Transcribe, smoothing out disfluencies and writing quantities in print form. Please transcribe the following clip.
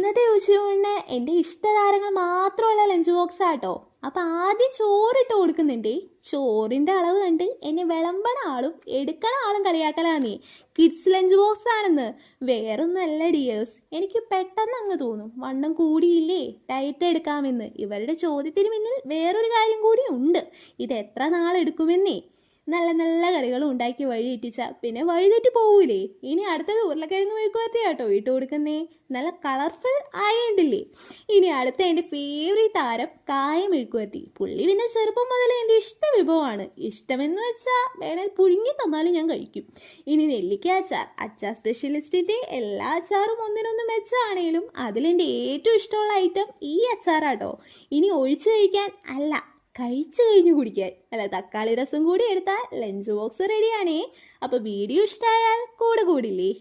ഇന്നത്തെ ഉച്ചയൂണിന് എൻ്റെ ഇഷ്ടതാരങ്ങൾ മാത്രമുള്ള ലഞ്ച് ബോക്സ് ആട്ടോ. അപ്പം ആദ്യം ചോറിട്ട് കൊടുക്കുന്നുണ്ടേ. ചോറിൻ്റെ അളവ് കണ്ട് എന്നെ വിളമ്പണ ആളും എടുക്കണ ആളും കളിയാക്കലാന്നേ. കിഡ്സ് ലഞ്ച് ബോക്സ് ആണെന്ന്. വേറൊന്നല്ല ഡിയേഴ്സ്, എനിക്ക് പെട്ടെന്ന് അങ്ങ് തോന്നും വണ്ണം കൂടിയില്ലേ, ഡയറ്റ് എടുക്കാമെന്ന്. ഇവരുടെ ചോദ്യത്തിന് പിന്നിൽ വേറൊരു കാര്യം കൂടി ഉണ്ട്. ഇത് എത്ര നാളെടുക്കുമെന്നേ. നല്ല നല്ല കറികളും ഉണ്ടാക്കി വഴി തെറ്റിച്ച പിന്നെ വഴി തെറ്റി പോവൂലേ. ഇനി അടുത്തത് ഉരുളക്കിഴങ്ങ് മെഴുക്കുവരട്ടി കേട്ടോ ഇട്ട് കൊടുക്കുന്നേ. നല്ല കളർഫുൾ ആയണ്ടില്ലേ. ഇനി അടുത്ത എൻ്റെ ഫേവറേറ്റ് താരം കായ മെഴുക്കുവരട്ടി. പുള്ളി പിന്നെ ചെറുപ്പം മുതലേ എൻ്റെ ഇഷ്ട വിഭവമാണ്. ഇഷ്ടമെന്ന് വെച്ചാൽ വേണേൽ പുഴുങ്ങി തന്നാലും ഞാൻ കഴിക്കും. ഇനി നെല്ലിക്ക അച്ചാർ. അച്ചാർ സ്പെഷ്യലിസ്റ്റിൻ്റെ എല്ലാ അച്ചാറും ഒന്നിനൊന്നും മെച്ചാണേലും അതിലെൻ്റെ ഏറ്റവും ഇഷ്ടമുള്ള ഐറ്റം ഈ അച്ചാറാട്ടോ. ഇനി ഒഴിച്ചു കഴിക്കാൻ അല്ല, കഴിച്ചു കഴിഞ്ഞ് കുടിക്കാൻ. അല്ല, തക്കാളി രസം കൂടി എടുത്താൽ ലഞ്ച് ബോക്സ് റെഡിയാണേ. അപ്പോൾ വീഡിയോ ഇഷ്ടമായാൽ കൂടെ കൂടില്ലേ.